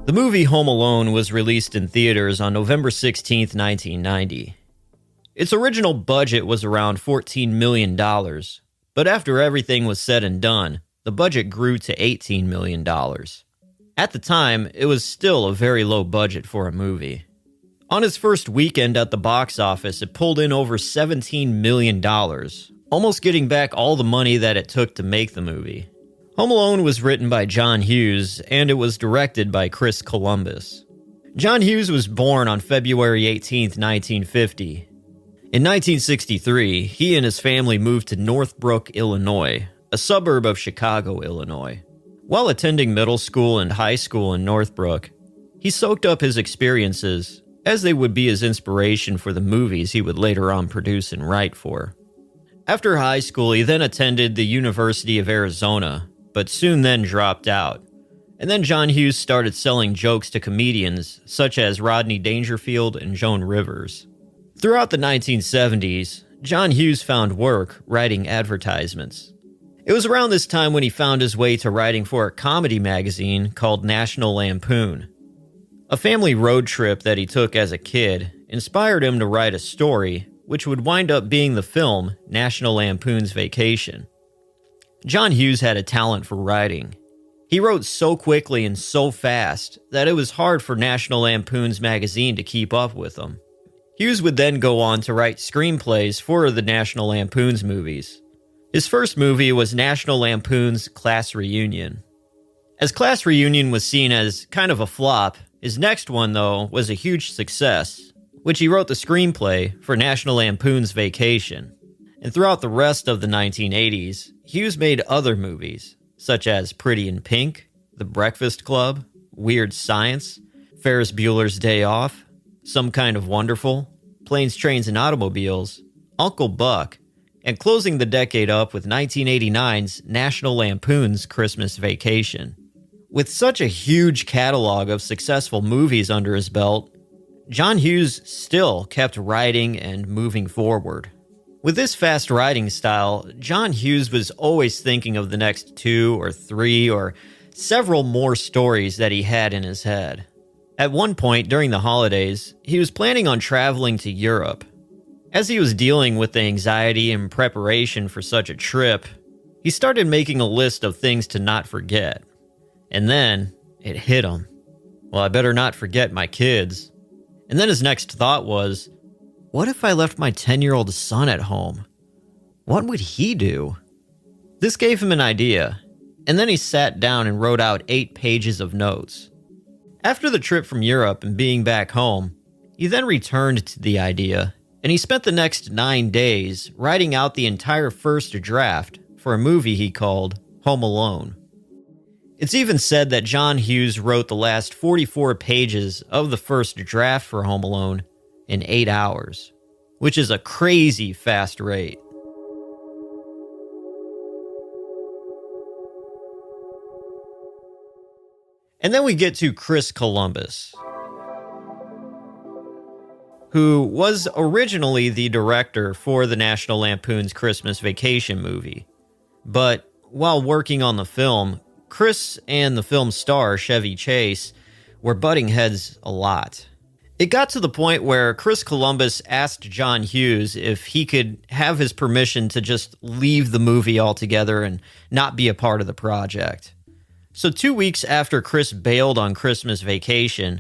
The movie Home Alone was released in theaters on November 16, 1990. Its original budget was around $14 million, but after everything was said and done, the budget grew to $18 million. At the time, it was still a very low budget for a movie. On its first weekend at the box office, it pulled in over $17 million, almost getting back all the money that it took to make the movie. Home Alone was written by John Hughes, and it was directed by Chris Columbus. John Hughes was born on February 18, 1950. In 1963, he and his family moved to Northbrook, Illinois, a suburb of Chicago, Illinois. While attending middle school and high school in Northbrook, he soaked up his experiences, as they would be his inspiration for the movies he would later on produce and write for. After high school, he then attended the University of Arizona, but soon then dropped out. And then John Hughes started selling jokes to comedians such as Rodney Dangerfield and Joan Rivers. Throughout the 1970s, John Hughes found work writing advertisements. It was around this time when he found his way to writing for a comedy magazine called National Lampoon. A family road trip that he took as a kid inspired him to write a story, which would wind up being the film National Lampoon's Vacation. John Hughes had a talent for writing. He wrote so quickly and so fast that it was hard for National Lampoon's magazine to keep up with him. Hughes would then go on to write screenplays for the National Lampoon's movies. His first movie was National Lampoon's Class Reunion. As Class Reunion was seen as kind of a flop, his next one, though, was a huge success, which he wrote the screenplay for National Lampoon's Vacation. And throughout the rest of the 1980s, Hughes made other movies, such as Pretty in Pink, The Breakfast Club, Weird Science, Ferris Bueller's Day Off, Some Kind of Wonderful, Planes, Trains, and Automobiles, Uncle Buck, and closing the decade up with 1989's National Lampoon's Christmas Vacation. With such a huge catalog of successful movies under his belt, John Hughes still kept writing and moving forward. With this fast writing style, John Hughes was always thinking of the next 2 or 3 or several more stories that he had in his head. At one point during the holidays, he was planning on traveling to Europe. As he was dealing with the anxiety and preparation for such a trip, he started making a list of things to not forget. And then it hit him. Well, I better not forget my kids. And then his next thought was, what if I left my 10-year-old son at home? What would he do? This gave him an idea, and then he sat down and wrote out 8 pages of notes. After the trip from Europe and being back home, he then returned to the idea, and he spent the next 9 days writing out the entire first draft for a movie he called Home Alone. It's even said that John Hughes wrote the last 44 pages of the first draft for Home Alone in 8 hours, which is a crazy fast rate. And then we get to Chris Columbus, who was originally the director for the National Lampoon's Christmas Vacation movie. But while working on the film, Chris and the film star, Chevy Chase, were butting heads a lot. It got to the point where Chris Columbus asked John Hughes if he could have his permission to just leave the movie altogether and not be a part of the project. So 2 weeks after Chris bailed on Christmas Vacation,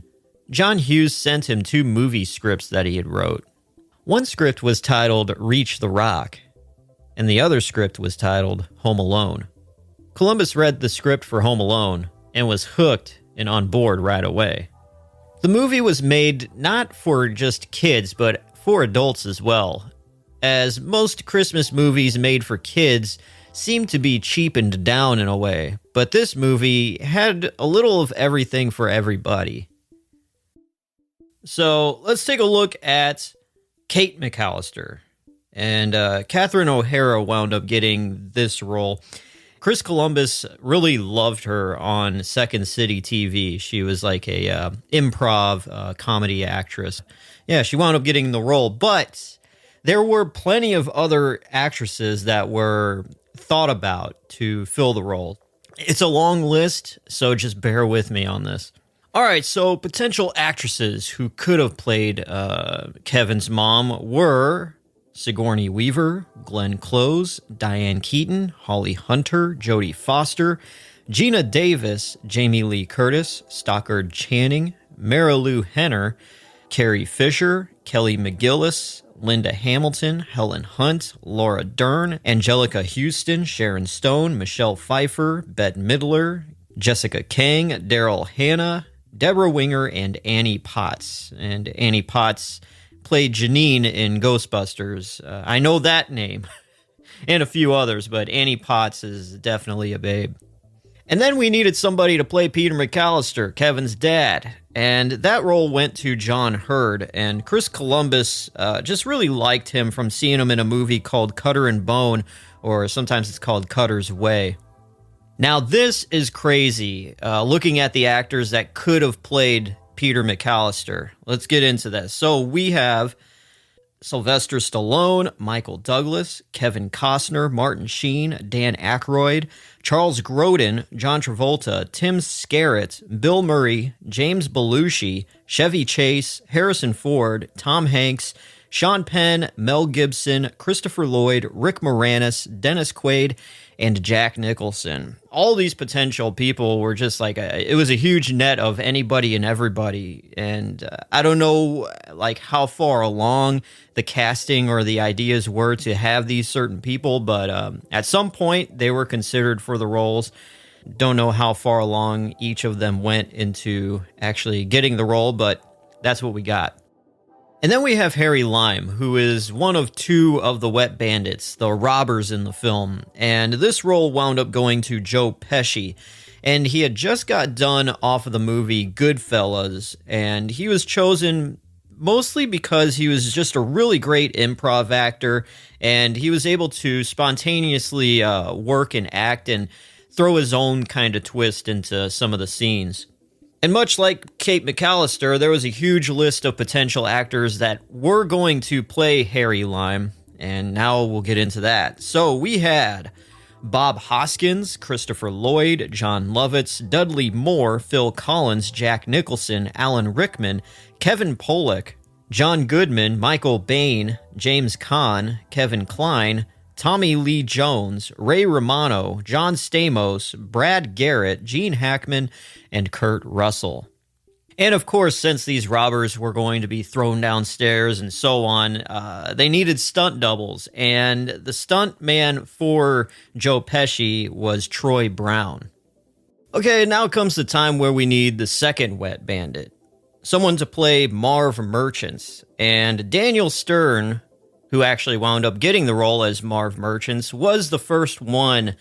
John Hughes sent him 2 movie scripts that he had wrote. One script was titled Reach the Rock, and the other script was titled Home Alone. Columbus read the script for Home Alone and was hooked and on board right away. The movie was made not for just kids, but for adults as well, as most Christmas movies made for kids seem to be cheapened down in a way, but this movie had a little of everything for everybody. So let's take a look at Kate McAllister. And Catherine O'Hara wound up getting this role. Chris Columbus really loved her on Second City TV. She was like a improv comedy actress. Yeah, she wound up getting the role, but there were plenty of other actresses that were thought about to fill the role. It's a long list, so just bear with me on this. All right, so potential actresses who could have played Kevin's mom were Sigourney Weaver, Glenn Close, Diane Keaton, Holly Hunter, Jodie Foster, Gina Davis, Jamie Lee Curtis, Stockard Channing, Marilu Henner, Carrie Fisher, Kelly McGillis, Linda Hamilton, Helen Hunt, Laura Dern, Angelica Houston, Sharon Stone, Michelle Pfeiffer, Bette Midler, Jessica Kang, Daryl Hannah, Deborah Winger, and Annie Potts. And Annie Potts played Janine in Ghostbusters. I know that name and a few others, but Annie Potts is definitely a babe. And then we needed somebody to play Peter McAllister, Kevin's dad. And that role went to John Hurd. And Chris Columbus just really liked him from seeing him in a movie called Cutter and Bone, or sometimes it's called Cutter's Way. Now, this is crazy, looking at the actors that could have played Peter McAllister. Let's get into this. So we have Sylvester Stallone, Michael Douglas, Kevin Costner, Martin Sheen, Dan Aykroyd, Charles Grodin, John Travolta, Tim Skerritt, Bill Murray, James Belushi, Chevy Chase, Harrison Ford, Tom Hanks, Sean Penn, Mel Gibson, Christopher Lloyd, Rick Moranis, Dennis Quaid, and Jack Nicholson. All these potential people were just like, it was a huge net of anybody and everybody. And I don't know like how far along the casting or the ideas were to have these certain people, but at some point they were considered for the roles. Don't know how far along each of them went into actually getting the role, but that's what we got. And then we have Harry Lime, who is one of two of the Wet Bandits, the robbers in the film. And this role wound up going to Joe Pesci. And he had just got done off of the movie Goodfellas. And he was chosen mostly because he was just a really great improv actor. And he was able to spontaneously work and act and throw his own kind of twist into some of the scenes. And much like Kate McAllister, there was a huge list of potential actors that were going to play Harry Lime, and now we'll get into that. So we had Bob Hoskins, Christopher Lloyd, John Lovitz, Dudley Moore, Phil Collins, Jack Nicholson, Alan Rickman, Kevin Pollak, John Goodman, Michael Bain, James Caan, Kevin Kline, Tommy Lee Jones, Ray Romano, John Stamos, Brad Garrett, Gene Hackman, and Kurt Russell. And of course, since these robbers were going to be thrown downstairs and so on, they needed stunt doubles. And the stunt man for Joe Pesci was Troy Brown. Okay, now comes the time where we need the second Wet Bandit. Someone to play Marv Merchants. And Daniel Stern, who actually wound up getting the role as Marv Merchants, was the first one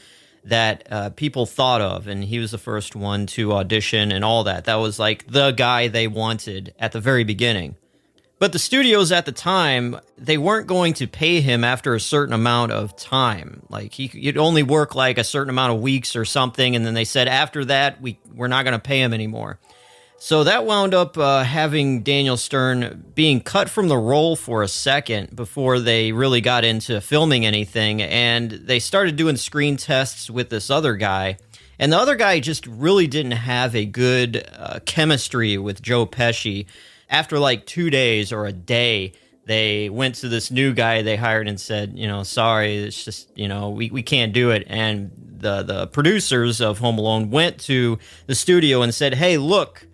that people thought of, and he was the first one to audition and all that. That was like the guy they wanted at the very beginning. But the studios at the time, they weren't going to pay him after a certain amount of time. Like he'd only work like a certain amount of weeks or something, and then they said after that, we're not going to pay him anymore. So that wound up having Daniel Stern being cut from the role for a second before they really got into filming anything. And they started doing screen tests with this other guy. And the other guy just really didn't have a good chemistry with Joe Pesci. After like 2 days or a day, they went to this new guy they hired and said, sorry, it's just, we can't do it. And the producers of Home Alone went to the studio and said, hey, look,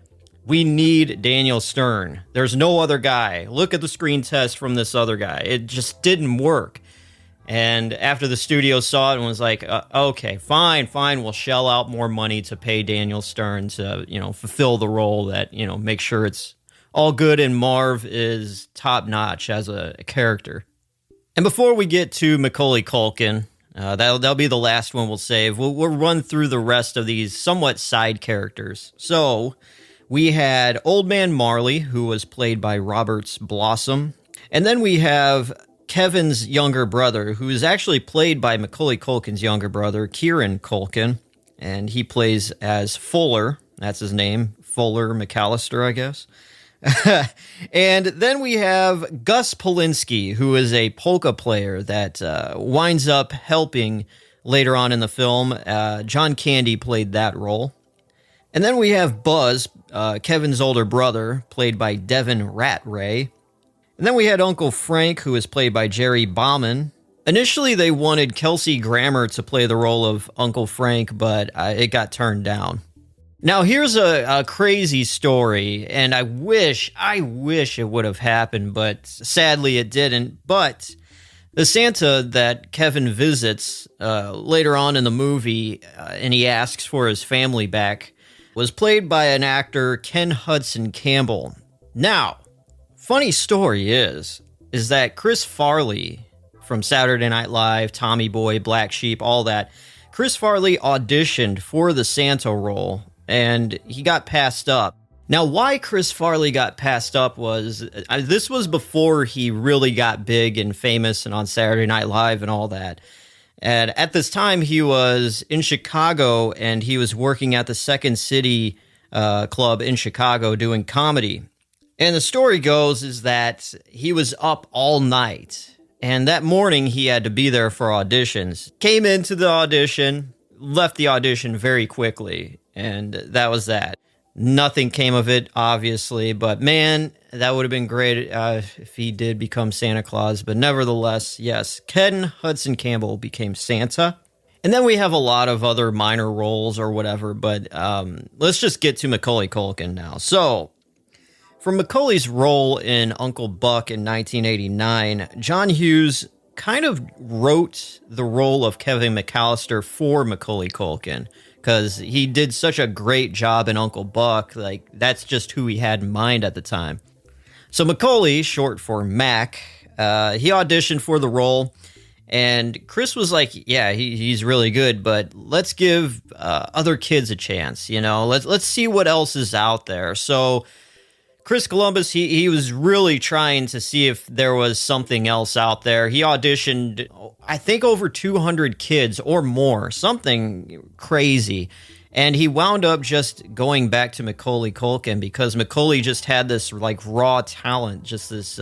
we need Daniel Stern. There's no other guy. Look at the screen test from this other guy. It just didn't work. And after the studio saw it and was like, okay, fine, we'll shell out more money to pay Daniel Stern to, fulfill the role that, make sure it's all good and Marv is top notch as a character. And before we get to Macaulay Culkin, that'll be the last one we'll save. We'll run through the rest of these somewhat side characters. So we had Old Man Marley, who was played by Roberts Blossom. And then we have Kevin's younger brother, who is actually played by Macaulay Culkin's younger brother, Kieran Culkin. And he plays as Fuller. That's his name. Fuller McAllister, I guess. And then we have Gus Polinski, who is a polka player that winds up helping later on in the film. John Candy played that role. And then we have Buzz, Kevin's older brother, played by Devin Ratray. And then we had Uncle Frank, who was played by Jerry Bauman. Initially, they wanted Kelsey Grammer to play the role of Uncle Frank, but it got turned down. Now, here's a crazy story, and I wish it would have happened, but sadly it didn't. But the Santa that Kevin visits later on in the movie, and he asks for his family back, was played by an actor, Ken Hudson Campbell. Now, funny story is that Chris Farley from Saturday Night Live, Tommy Boy, Black Sheep, all that, Chris Farley auditioned for the Santa role, and he got passed up. Now, why Chris Farley got passed up was, this was before he really got big and famous and on Saturday Night Live and all that. And at this time, he was in Chicago, and he was working at the Second City Club in Chicago doing comedy. And the story goes is that he was up all night, and that morning he had to be there for auditions. Came into the audition, left the audition very quickly, and that was that. Nothing came of it, obviously, but man, that would have been great if he did become Santa Claus. But nevertheless, yes, Ken Hudson Campbell became Santa. And then we have a lot of other minor roles or whatever, but let's just get to Macaulay Culkin now. So, for Macaulay's role in Uncle Buck in 1989, John Hughes kind of wrote the role of Kevin McAllister for Macaulay Culkin, because he did such a great job in Uncle Buck. Like, that's just who he had in mind at the time. So Macaulay, short for Mac, he auditioned for the role, and Chris was like, yeah, he's really good, but let's give other kids a chance, you know? Let's see what else is out there. So Chris Columbus, he was really trying to see if there was something else out there. He auditioned, I think, over 200 kids or more, something crazy. And he wound up just going back to Macaulay Culkin because Macaulay just had this like raw talent, just this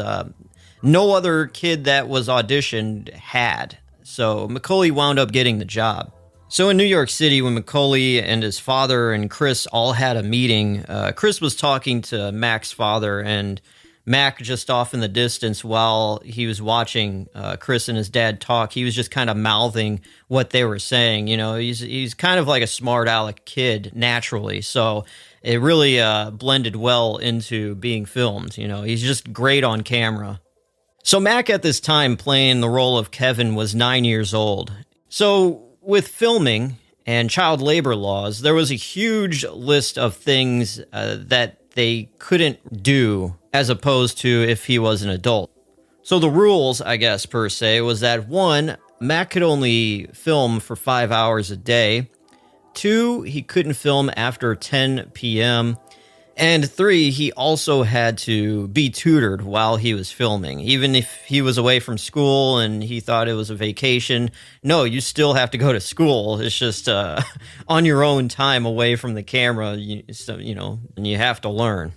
no other kid that was auditioned had. So Macaulay wound up getting the job. So in New York City, when Macaulay and his father and Chris all had a meeting, Chris was talking to Mac's father, and Mac, just off in the distance while he was watching Chris and his dad talk, he was just kind of mouthing what they were saying. You know, he's kind of like a smart aleck kid naturally, so it really blended well into being filmed. You know, he's just great on camera. So Mac at this time playing the role of Kevin was 9 years old. So with filming and child labor laws, there was a huge list of things that they couldn't do as opposed to if he was an adult. So the rules, I guess, per se, was that 1, Mac could only film for 5 hours a day. 2, he couldn't film after 10 p.m. And 3, he also had to be tutored while he was filming. Even if he was away from school and he thought it was a vacation, no, you still have to go to school. It's just on your own time away from the camera, and you have to learn.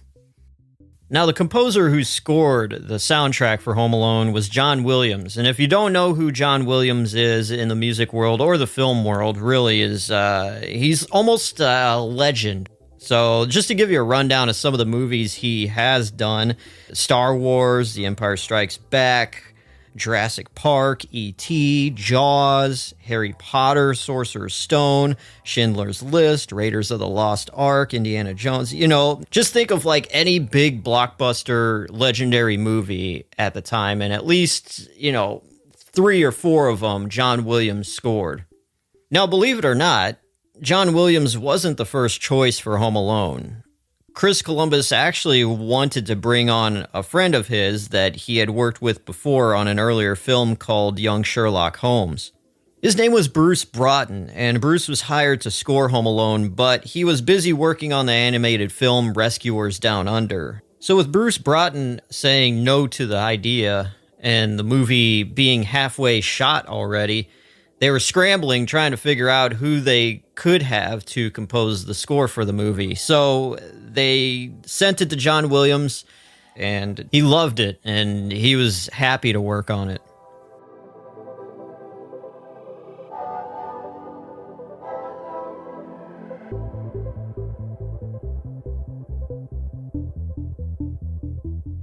Now, the composer who scored the soundtrack for Home Alone was John Williams. And if you don't know who John Williams is in the music world or the film world, really he's almost a legend. So just to give you a rundown of some of the movies he has done: Star Wars, The Empire Strikes Back, Jurassic Park, E.T., Jaws, Harry Potter, Sorcerer's Stone, Schindler's List, Raiders of the Lost Ark, Indiana Jones. You know, just think of like any big blockbuster legendary movie at the time, and at least, 3 or 4 of them John Williams scored. Now, believe it or not, John Williams wasn't the first choice for Home Alone. Chris Columbus actually wanted to bring on a friend of his that he had worked with before on an earlier film called Young Sherlock Holmes. His name was Bruce Broughton, and Bruce was hired to score Home Alone, but he was busy working on the animated film Rescuers Down Under. So with Bruce Broughton saying no to the idea, and the movie being halfway shot already, they were scrambling, trying to figure out who they could have to compose the score for the movie. So they sent it to John Williams, and he loved it, and he was happy to work on it.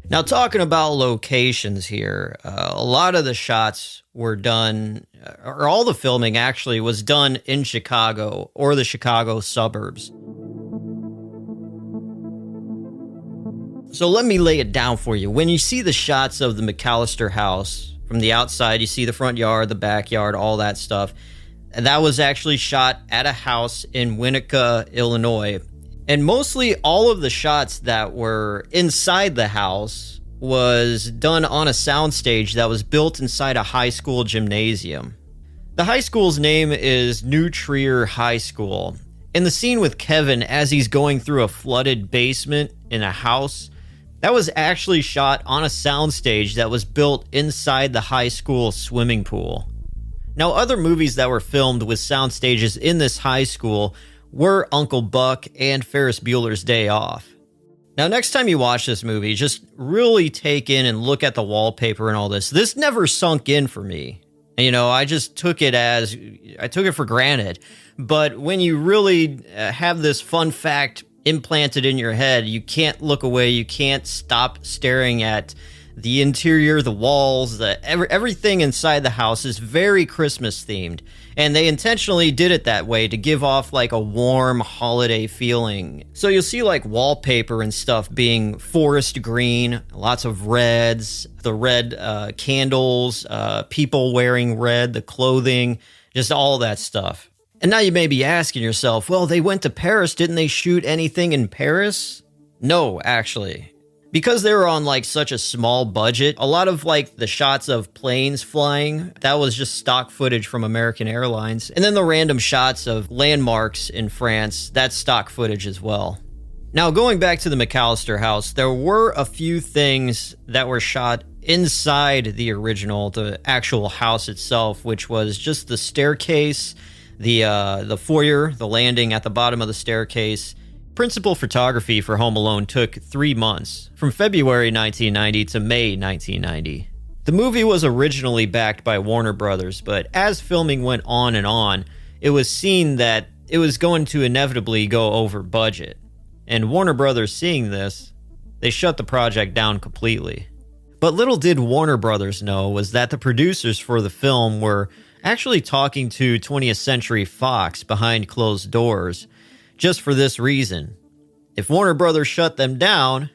Now, talking about locations here, a lot of the shots were done, or all the filming actually was done in Chicago or the Chicago suburbs. So let me lay it down for you. When you see the shots of the McAllister house from the outside, you see the front yard, the backyard, all that stuff. And that was actually shot at a house in Winnetka, Illinois. And mostly all of the shots that were inside the house was done on a soundstage that was built inside a high school gymnasium. The high school's name is New Trier High School. In the scene with Kevin as he's going through a flooded basement in a house, that was actually shot on a soundstage that was built inside the high school swimming pool. Now, other movies that were filmed with sound stages in this high school were Uncle Buck and Ferris Bueller's Day Off. Now, next time you watch this movie, just really take in and look at the wallpaper and all this. This never sunk in for me. You know, I took it for granted. But when you really have this fun fact implanted in your head, you can't look away. You can't stop staring at the interior, the walls, everything inside the house is very Christmas themed. And they intentionally did it that way to give off like a warm holiday feeling. So you'll see like wallpaper and stuff being forest green, lots of reds, the red candles, people wearing red, the clothing, just all that stuff. And now you may be asking yourself, well, they went to Paris. Didn't they shoot anything in Paris? No, actually. Because they were on like such a small budget, a lot of like the shots of planes flying, that was just stock footage from American Airlines. And then the random shots of landmarks in France, that's stock footage as well. Now, going back to the McAllister house, there were a few things that were shot inside the original, the actual house itself, which was just the staircase, the foyer, the landing at the bottom of the staircase. Principal photography for Home Alone took 3 months, from February 1990 to May 1990. The movie was originally backed by Warner Brothers, but as filming went on, it was seen that it was going to inevitably go over budget. And Warner Brothers, seeing this, they shut the project down completely. But little did Warner Brothers know was that the producers for the film were actually talking to 20th Century Fox behind closed doors, just for this reason. If Warner Brothers shut them down,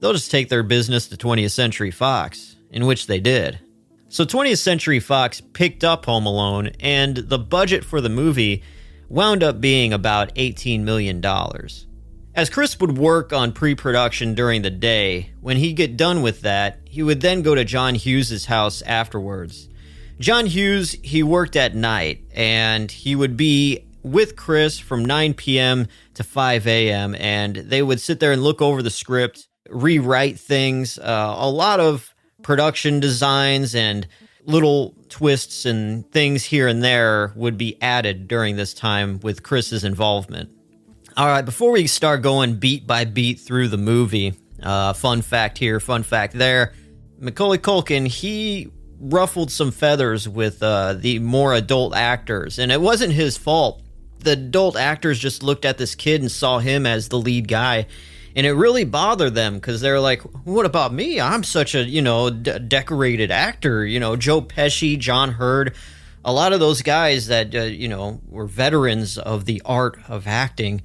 they'll just take their business to 20th Century Fox, in which they did. So 20th Century Fox picked up Home Alone, and the budget for the movie wound up being about $18 million. As Chris would work on pre-production during the day, when he'd get done with that, he would then go to John Hughes' house afterwards. John Hughes, he worked at night, and he would be with Chris from 9 p.m. to 5 a.m., and they would sit there and look over the script, rewrite things. A lot of production designs and little twists and things here and there would be added during this time with Chris's involvement. All right, before we start going beat by beat through the movie, fun fact here, fun fact there, Macaulay Culkin, he ruffled some feathers with the more adult actors, and it wasn't his fault. The adult actors just looked at this kid and saw him as the lead guy, and it really bothered them because they're like, what about me? I'm such a, decorated actor. Joe Pesci, John Hurd, a lot of those guys that, were veterans of the art of acting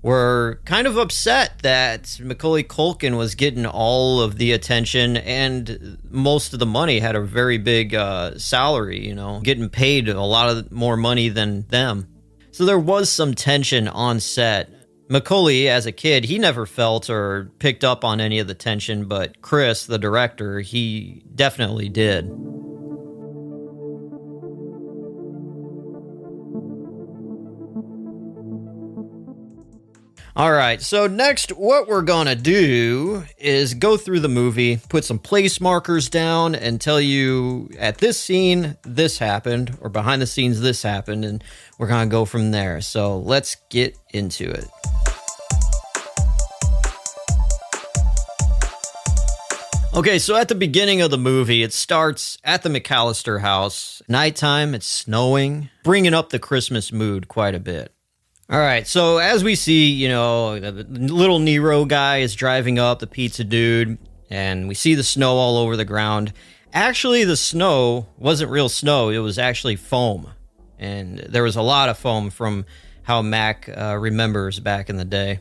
were kind of upset that Macaulay Culkin was getting all of the attention and most of the money, had a very big salary, getting paid a lot of more money than them. So there was some tension on set. Macaulay, as a kid, he never felt or picked up on any of the tension, but Chris, the director, he definitely did. All right, so next what we're gonna do is go through the movie, put some place markers down, and tell you at this scene this happened, or behind the scenes this happened, and we're gonna go from there. So let's get into it. Okay, so at the beginning of the movie, it starts at the McAllister house. Nighttime, it's snowing, bringing up the Christmas mood quite a bit. All right, so as we see, the little Nero guy is driving up, the pizza dude, and we see the snow all over the ground. Actually, the snow wasn't real snow. It was actually foam. And there was a lot of foam from how Mac remembers back in the day.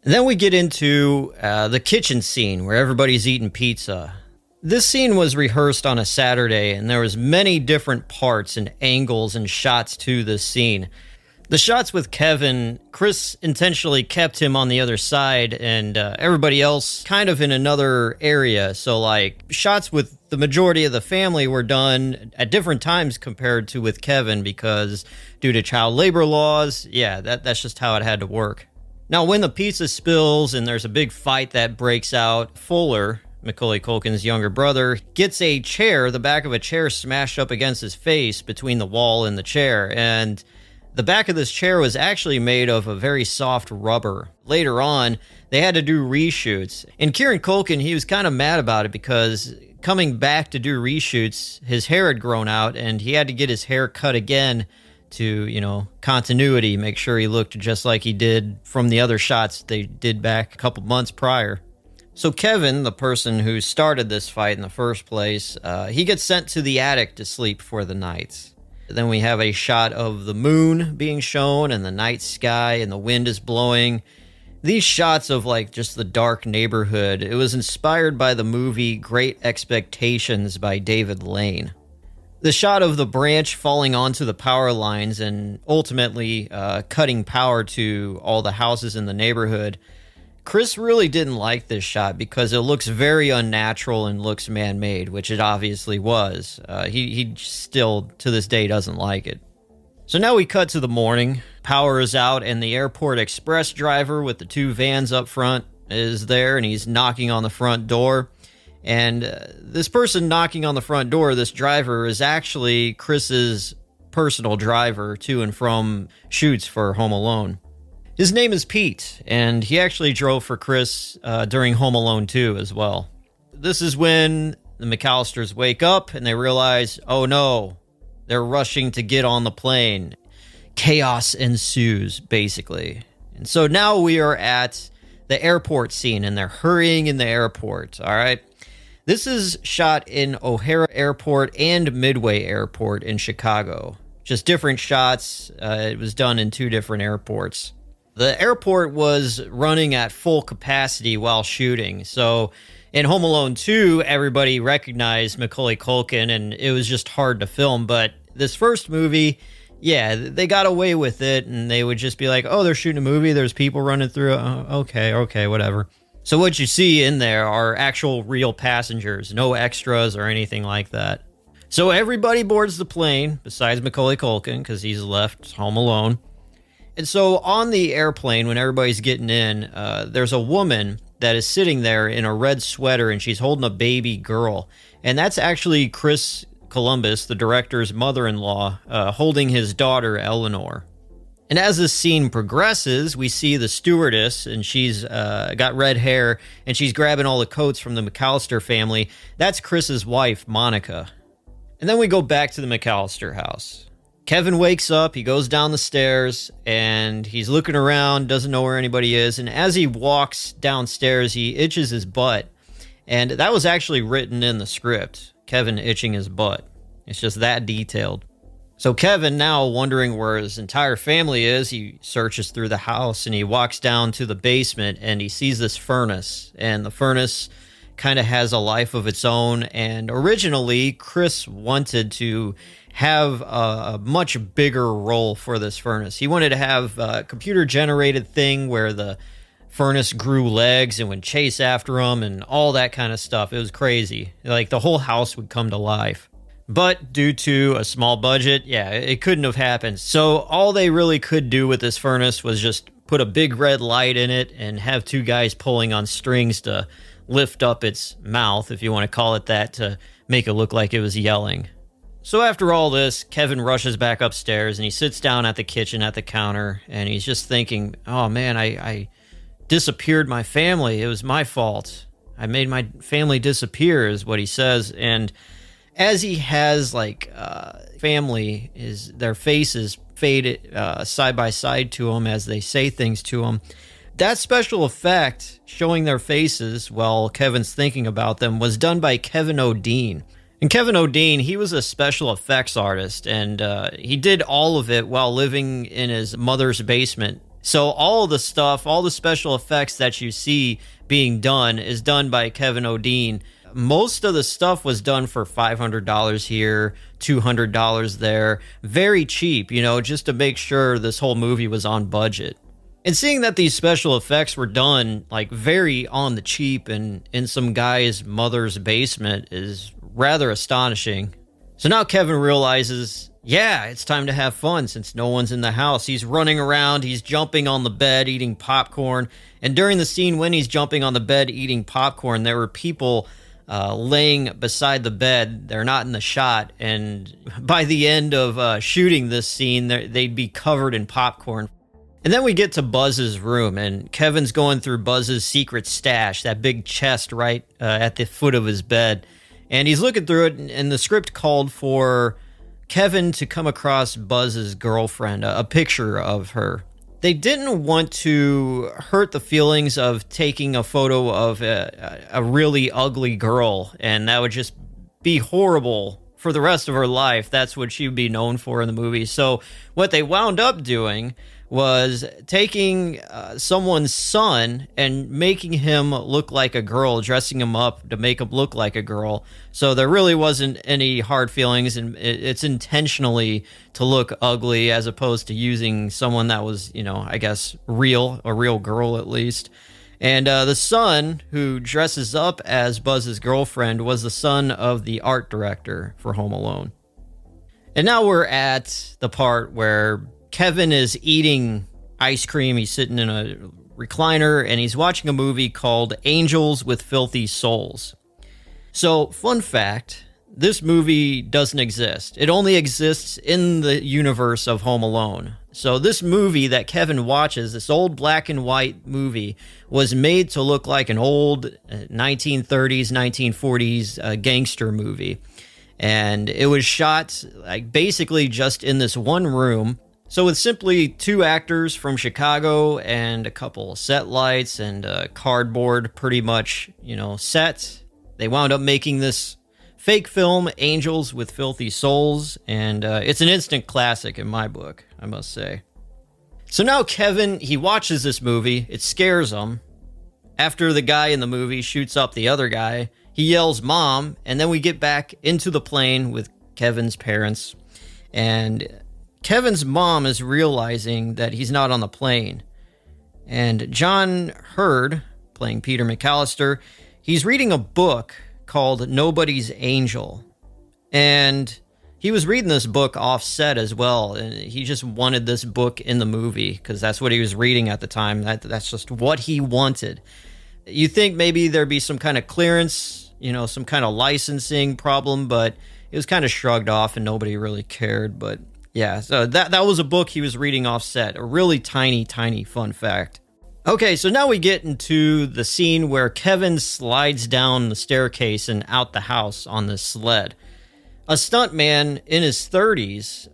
And then we get into the kitchen scene where everybody's eating pizza. This scene was rehearsed on a Saturday, and there was many different parts and angles and shots to this scene. The shots with Kevin, Chris intentionally kept him on the other side and everybody else kind of in another area. So like shots with the majority of the family were done at different times compared to with Kevin because due to child labor laws, yeah, that's just how it had to work. Now when the pizza spills and there's a big fight that breaks out, Fuller, Macaulay Culkin's younger brother, gets a chair, the back of a chair smashed up against his face between the wall and the chair, and the back of this chair was actually made of a very soft rubber. Later on, they had to do reshoots. And Kieran Culkin, he was kind of mad about it because coming back to do reshoots, his hair had grown out and he had to get his hair cut again to, continuity, make sure he looked just like he did from the other shots they did back a couple months prior. So Kevin, the person who started this fight in the first place, he gets sent to the attic to sleep for the night. Then we have a shot of the moon being shown and the night sky and the wind is blowing. These shots of like just the dark neighborhood, it was inspired by the movie Great Expectations by David Lane. The shot of the branch falling onto the power lines and ultimately cutting power to all the houses in the neighborhood. Chris really didn't like this shot because it looks very unnatural and looks man-made, which it obviously was. He still, to this day, doesn't like it. So now we cut to the morning. Power is out, and the airport express driver with the two vans up front is there, and he's knocking on the front door. And this person knocking on the front door, this driver, is actually Chris's personal driver to and from shoots for Home Alone. His name is Pete, and he actually drove for Chris during Home Alone 2 as well. This is when the McAllisters wake up and they realize, oh no, they're rushing to get on the plane. Chaos ensues, basically. And so now we are at the airport scene, and they're hurrying in the airport, all right? This is shot in O'Hare Airport and Midway Airport in Chicago. Just different shots. It was done in two different airports. The airport was running at full capacity while shooting. So in Home Alone 2, everybody recognized Macaulay Culkin, and it was just hard to film. But this first movie, yeah, they got away with it, and they would just be like, oh, they're shooting a movie, there's people running through it. Okay, whatever. So what you see in there are actual real passengers, no extras or anything like that. So everybody boards the plane, besides Macaulay Culkin, because he's left home alone. And so on the airplane, when everybody's getting in, there's a woman that is sitting there in a red sweater, and she's holding a baby girl. And that's actually Chris Columbus, the director's mother-in-law, holding his daughter, Eleanor. And as this scene progresses, we see the stewardess, and she's got red hair, and she's grabbing all the coats from the McAllister family. That's Chris's wife, Monica. And then we go back to the McAllister house. Kevin wakes up, he goes down the stairs, and he's looking around, doesn't know where anybody is, and as he walks downstairs, he itches his butt. And that was actually written in the script, Kevin itching his butt. It's just that detailed. So Kevin, now wondering where his entire family is, he searches through the house, and he walks down to the basement, and he sees this furnace, and the furnace kind of has a life of its own. And originally, Chris wanted to have a much bigger role for this furnace. He wanted to have a computer-generated thing where the furnace grew legs and would chase after him and all that kind of stuff. It was crazy. Like, the whole house would come to life. But due to a small budget, yeah, it couldn't have happened. So all they really could do with this furnace was just put a big red light in it and have two guys pulling on strings to lift up its mouth, if you want to call it that, to make it look like it was yelling. So after all this, Kevin rushes back upstairs and he sits down at the kitchen at the counter, and he's just thinking, oh man, I disappeared my family. It was my fault. I made my family disappear, is what he says. And as he has family, their faces faded side by side to him as they say things to him, That special effect, showing their faces while Kevin's thinking about them, was done by Kevin O'Dean. And Kevin O'Dean, he was a special effects artist, and he did all of it while living in his mother's basement. So all the stuff, all the special effects that you see being done is done by Kevin O'Dean. Most of the stuff was done for $500 here, $200 there. Very cheap, just to make sure this whole movie was on budget. And seeing that these special effects were done like very on the cheap and in some guy's mother's basement is rather astonishing. So now Kevin realizes, yeah, it's time to have fun since no one's in the house. He's running around, he's jumping on the bed, eating popcorn. And during the scene when he's jumping on the bed, eating popcorn, there were people laying beside the bed. They're not in the shot. And by the end of shooting this scene, they'd be covered in popcorn. And then we get to Buzz's room, and Kevin's going through Buzz's secret stash, that big chest right at the foot of his bed. And he's looking through it, and the script called for Kevin to come across Buzz's girlfriend, a picture of her. They didn't want to hurt the feelings of taking a photo of a really ugly girl, and that would just be horrible for the rest of her life. That's what she would be known for in the movie. So what they wound up doing was taking someone's son and making him look like a girl, dressing him up to make him look like a girl. So there really wasn't any hard feelings, and it's intentionally to look ugly as opposed to using someone that was, I guess, a real girl at least. And the son who dresses up as Buzz's girlfriend was the son of the art director for Home Alone. And now we're at the part where Kevin is eating ice cream. He's sitting in a recliner and he's watching a movie called Angels with Filthy Souls. So, fun fact, this movie doesn't exist. It only exists in the universe of Home Alone. So this movie that Kevin watches, this old black and white movie, was made to look like an old 1930s, 1940s gangster movie. And it was shot like basically just in this one room. So with simply two actors from Chicago and a couple of set lights and a cardboard pretty much, set, they wound up making this fake film, Angels with Filthy Souls, and it's an instant classic in my book, I must say. So now Kevin, he watches this movie, it scares him. After the guy in the movie shoots up the other guy, he yells, "Mom," and then we get back into the plane with Kevin's parents, and Kevin's mom is realizing that he's not on the plane. And John Hurd, playing Peter McAllister, he's reading a book called Nobody's Angel. And he was reading this book offset as well. And he just wanted this book in the movie because that's what he was reading at the time. That's just what he wanted. You think maybe there'd be some kind of clearance, some kind of licensing problem, but it was kind of shrugged off and nobody really cared. But yeah, so that was a book he was reading offset. A really tiny, tiny fun fact. Okay, so now we get into the scene where Kevin slides down the staircase and out the house on this sled. A stuntman in his 30s,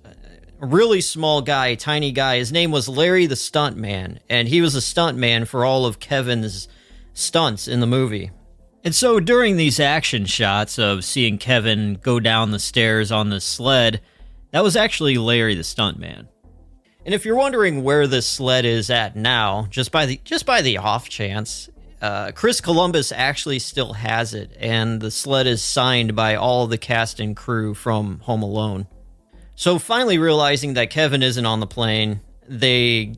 a really small guy, tiny guy, his name was Larry the Stuntman, and he was a stuntman for all of Kevin's stunts in the movie. And so during these action shots of seeing Kevin go down the stairs on this sled, that was actually Larry the Stuntman. And if you're wondering where this sled is at now, just by the off chance, Chris Columbus actually still has it, and the sled is signed by all the cast and crew from Home Alone. So finally realizing that Kevin isn't on the plane, they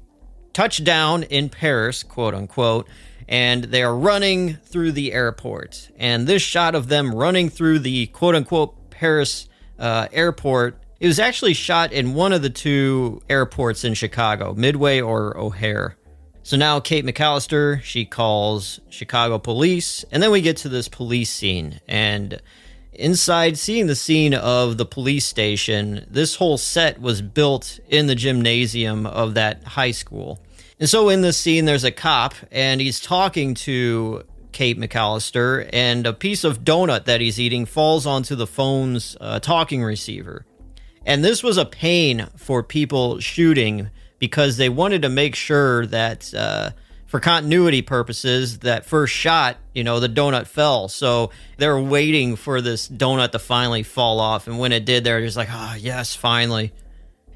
touch down in Paris, quote unquote, and they are running through the airport. And this shot of them running through the quote unquote Paris airport, it was actually shot in one of the two airports in Chicago, Midway or O'Hare. So now Kate McAllister, she calls Chicago police, and then we get to this police scene. And inside, seeing the scene of the police station, this whole set was built in the gymnasium of that high school. And so in this scene, there's a cop, and he's talking to Kate McAllister, and a piece of donut that he's eating falls onto the phone's talking receiver. And this was a pain for people shooting because they wanted to make sure that For continuity purposes, that first shot, the donut fell. So they're waiting for this donut to finally fall off. And when it did, they're just like, oh, yes, finally.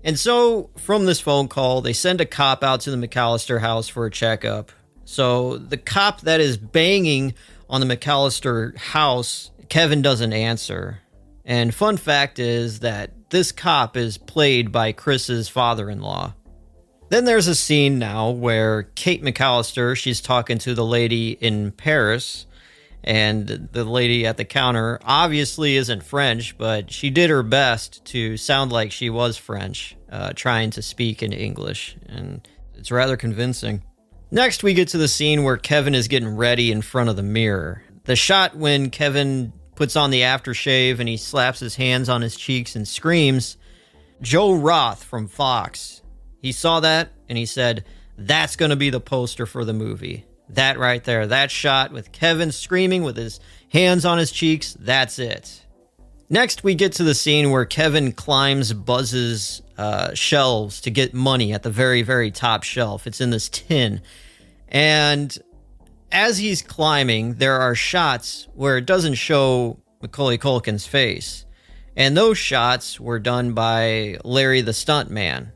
And so from this phone call, they send a cop out to the McAllister house for a checkup. So the cop that is banging on the McAllister house, Kevin doesn't answer. And fun fact is that this cop is played by Chris's father-in-law. Then there's a scene now where Kate McAllister, she's talking to the lady in Paris, and the lady at the counter obviously isn't French, but she did her best to sound like she was French, trying to speak in English, and it's rather convincing. Next, we get to the scene where Kevin is getting ready in front of the mirror. The shot when Kevin puts on the aftershave and he slaps his hands on his cheeks and screams, Joe Roth from Fox, he saw that and he said, that's going to be the poster for the movie. That right there, that shot with Kevin screaming with his hands on his cheeks, that's it. Next, we get to the scene where Kevin climbs Buzz's shelves to get money at the very, very top shelf. It's in this tin. And as he's climbing, there are shots where it doesn't show Macaulay Culkin's face. And those shots were done by Larry the Stuntman.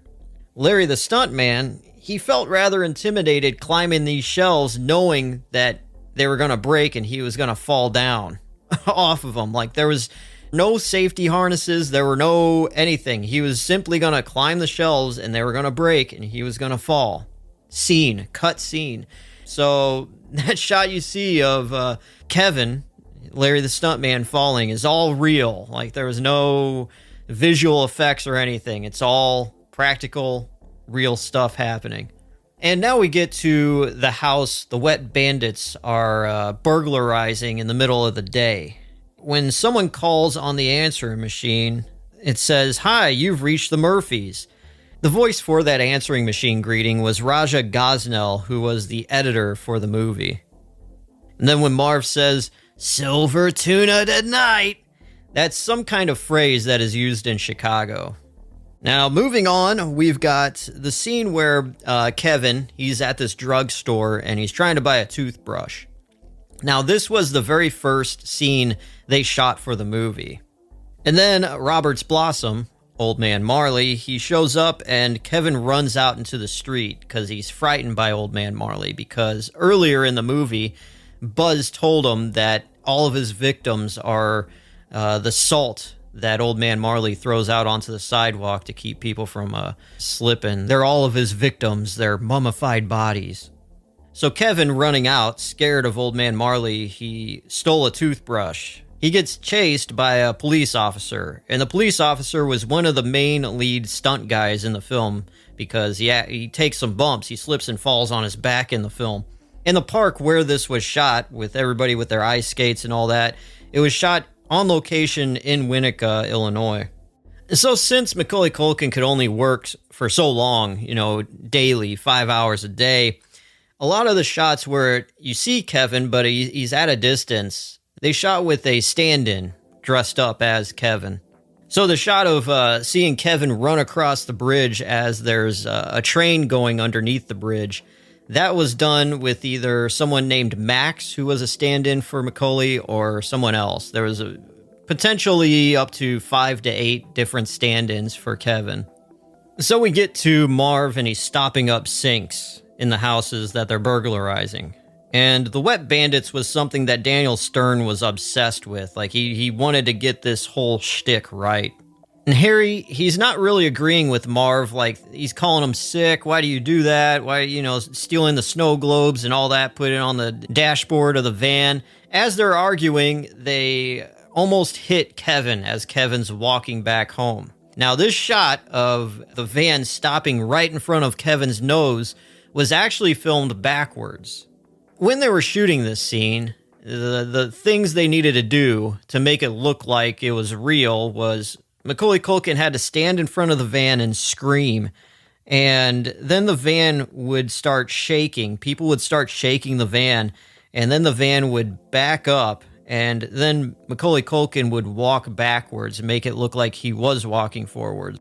Larry the Stuntman, he felt rather intimidated climbing these shelves knowing that they were going to break and he was going to fall down off of them. Like there was no safety harnesses, there were no anything. He was simply going to climb the shelves and they were going to break and he was going to fall. Cut scene. So that shot you see of Kevin, Larry the Stuntman, falling is all real. Like there was no visual effects or anything. It's all practical, real stuff happening. And now we get to the house the Wet Bandits are burglarizing in the middle of the day. When someone calls on the answering machine, it says, "Hi, you've reached the Murphys." The voice for that answering machine greeting was Raja Gosnell, who was the editor for the movie. And then when Marv says, "Silver tuna tonight," that's some kind of phrase that is used in Chicago. Now, moving on, we've got the scene where Kevin, he's at this drugstore and he's trying to buy a toothbrush. Now, this was the very first scene they shot for the movie. And then Robert's Blossom, Old Man Marley, he shows up and Kevin runs out into the street because he's frightened by Old Man Marley, because earlier in the movie, Buzz told him that all of his victims are the salt that Old Man Marley throws out onto the sidewalk to keep people from slipping. They're all of his victims. They're mummified bodies. So Kevin, running out, scared of Old Man Marley, he stole a toothbrush. He gets chased by a police officer, and the police officer was one of the main lead stunt guys in the film because he takes some bumps. He slips and falls on his back in the film. In the park where this was shot, with everybody with their ice skates and all that, it was shot on location in Winnetka, Illinois. So since Macaulay Culkin could only work for so long, daily, 5 hours a day, a lot of the shots where you see Kevin, but he's at a distance, they shot with a stand-in dressed up as Kevin. So the shot of seeing Kevin run across the bridge as there's a train going underneath the bridge, that was done with either someone named Max, who was a stand-in for Macaulay, or someone else. There was potentially up to 5 to 8 different stand-ins for Kevin. So we get to Marv, and he's stopping up sinks in the houses that they're burglarizing. And the Wet Bandits was something that Daniel Stern was obsessed with. Like, he wanted to get this whole shtick right. And Harry, he's not really agreeing with Marv. Like, he's calling him sick. Why do you do that? Why, stealing the snow globes and all that, put it on the dashboard of the van. As they're arguing, they almost hit Kevin as Kevin's walking back home. Now, this shot of the van stopping right in front of Kevin's nose was actually filmed backwards. When they were shooting this scene, the things they needed to do to make it look like it was real was Macaulay Culkin had to stand in front of the van and scream, and then the van would start shaking. People would start shaking the van, and then the van would back up, and then Macaulay Culkin would walk backwards and make it look like he was walking forward.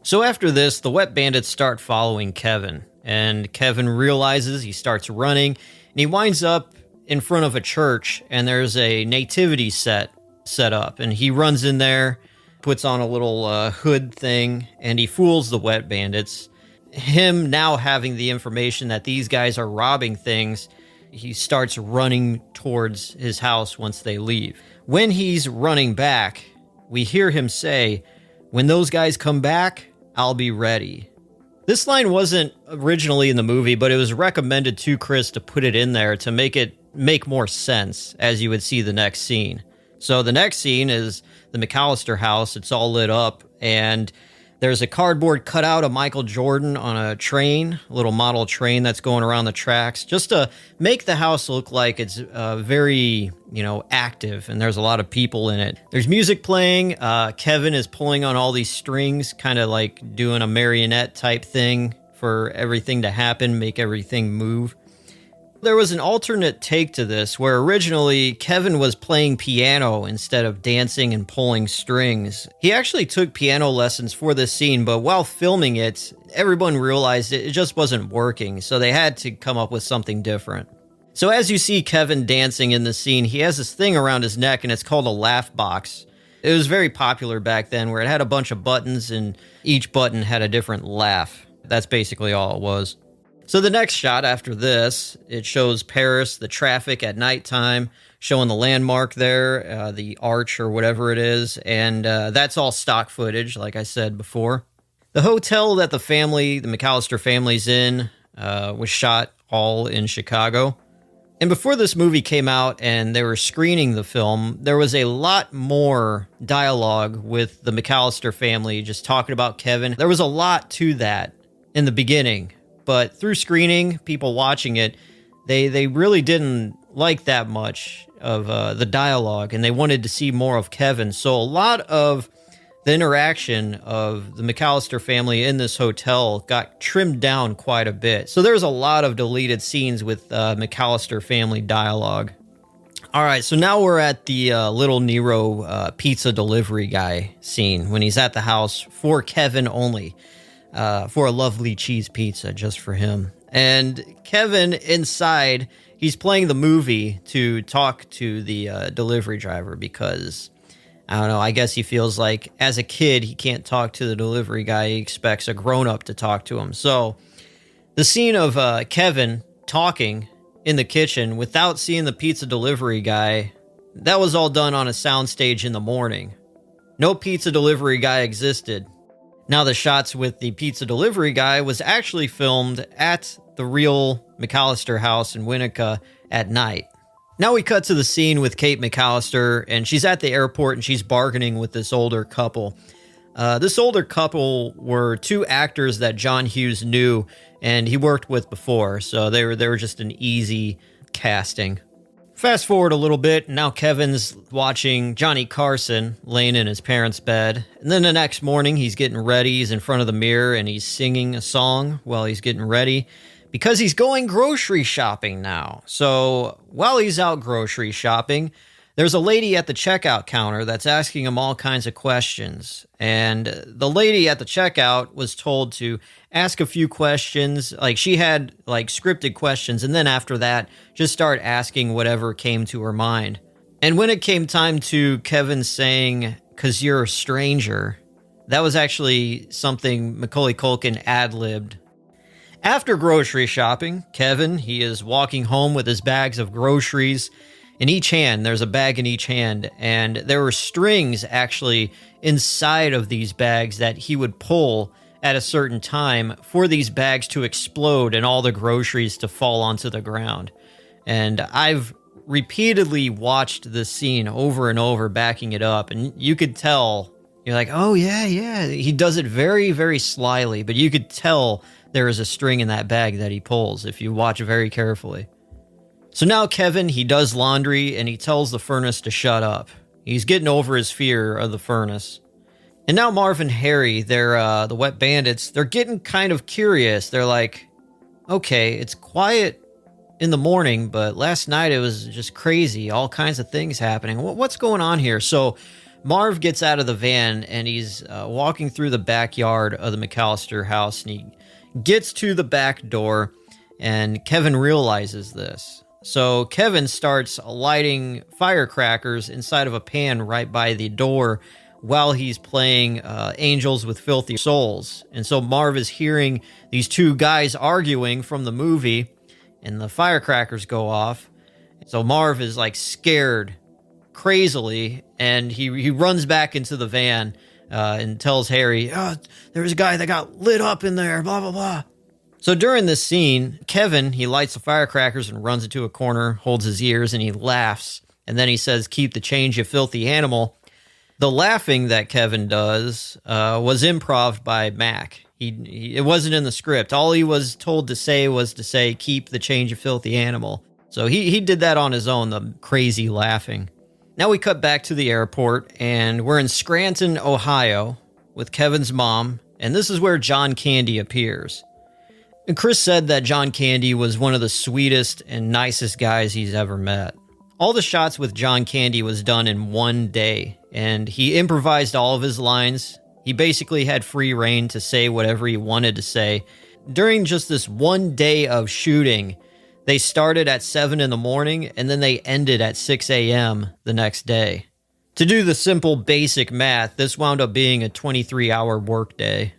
So after this, the Wet Bandits start following Kevin, and Kevin realizes, he starts running, and he winds up in front of a church, and there's a nativity set up, and he runs in there, puts on a little hood thing, and he fools the wet bandits. Him now having the information that these guys are robbing things, he starts running towards his house once they leave. When he's running back, we hear him say, "When those guys come back, I'll be ready." This line wasn't originally in the movie, but it was recommended to Chris to put it in there to make it make more sense as you would see the next scene. So the next scene is the McAllister house. It's all lit up, and there's a cardboard cutout of Michael Jordan on a train, a little model train that's going around the tracks, just to make the house look like it's very, active, and there's a lot of people in it. There's music playing. Kevin is pulling on all these strings, kind of like doing a marionette type thing for everything to happen, make everything move. There was an alternate take to this where originally Kevin was playing piano instead of dancing and pulling strings. He actually took piano lessons for this scene, but while filming it, everyone realized it just wasn't working, so they had to come up with something different. So as you see Kevin dancing in the scene, he has this thing around his neck, and it's called a laugh box. It was very popular back then, where it had a bunch of buttons, and each button had a different laugh. That's basically all it was. So the next shot after this, it shows Paris, the traffic at nighttime, showing the landmark there, the arch or whatever it is, and that's all stock footage, like I said before. The hotel that the McAllister family's in, was shot all in Chicago. And before this movie came out and they were screening the film, there was a lot more dialogue with the McAllister family just talking about Kevin. There was a lot to that in the beginning. But through screening, people watching it, they really didn't like that much of the dialogue, and they wanted to see more of Kevin. So a lot of the interaction of the McAllister family in this hotel got trimmed down quite a bit. So there's a lot of deleted scenes with McAllister family dialogue. All right, so now we're at the Little Nero pizza delivery guy scene when he's at the house for Kevin only. For a lovely cheese pizza just for him. And Kevin inside, he's playing the movie to talk to the delivery driver because, I don't know, I guess he feels like as a kid, he can't talk to the delivery guy. He expects a grown-up to talk to him. So the scene of Kevin talking in the kitchen without seeing the pizza delivery guy, that was all done on a soundstage in the morning. No pizza delivery guy existed. Now, the shots with the pizza delivery guy was actually filmed at the real McAllister house in Winnetka at night. Now we cut to the scene with Kate McAllister, and she's at the airport, and she's bargaining with this older couple. This older couple were two actors that John Hughes knew, and he worked with before, so they were just an easy casting. Fast forward a little bit, now Kevin's watching Johnny Carson laying in his parents' bed. And then the next morning, he's getting ready. He's in front of the mirror, and he's singing a song while he's getting ready because he's going grocery shopping now. So while he's out grocery shopping, there's a lady at the checkout counter that's asking him all kinds of questions. And the lady at the checkout was told to ask a few questions. Like, she had like scripted questions, and then after that, just start asking whatever came to her mind. And when it came time to Kevin saying, "'Cause you're a stranger," that was actually something Macaulay Culkin ad-libbed. After grocery shopping, Kevin, he is walking home with his bags of groceries. In each hand, there's a bag in each hand, and there were strings actually inside of these bags that he would pull at a certain time for these bags to explode and all the groceries to fall onto the ground. And I've repeatedly watched this scene over and over, backing it up, and you could tell, you're like, oh yeah, he does it very, very slyly, but you could tell there is a string in that bag that he pulls if you watch very carefully. So now Kevin, he does laundry, and he tells the furnace to shut up. He's getting over his fear of the furnace. And now Marv and Harry, they're the wet bandits, they're getting kind of curious. They're like, okay, it's quiet in the morning, but last night it was just crazy. All kinds of things happening. What's going on here? So Marv gets out of the van, and he's walking through the backyard of the McAllister house, and he gets to the back door, and Kevin realizes this. So Kevin starts lighting firecrackers inside of a pan right by the door while he's playing Angels with Filthy Souls. And so Marv is hearing these two guys arguing from the movie, and the firecrackers go off. So Marv is like scared crazily, and he runs back into the van and tells Harry, there was a guy that got lit up in there, blah, blah, blah. So during this scene, Kevin, he lights the firecrackers and runs into a corner, holds his ears, and he laughs. And then he says, "Keep the change, you filthy animal." The laughing that Kevin does was improv by Mac. It wasn't in the script. All he was told to say was to say, "Keep the change, you filthy animal." So he did that on his own, the crazy laughing. Now we cut back to the airport, and we're in Scranton, Ohio, with Kevin's mom, and this is where John Candy appears. And Chris said that John Candy was one of the sweetest and nicest guys he's ever met. All the shots with John Candy was done in one day, and he improvised all of his lines. He basically had free reign to say whatever he wanted to say. During just this one day of shooting, they started at 7 in the morning, and then they ended at 6 a.m. the next day. To do the simple basic math, this wound up being a 23-hour workday.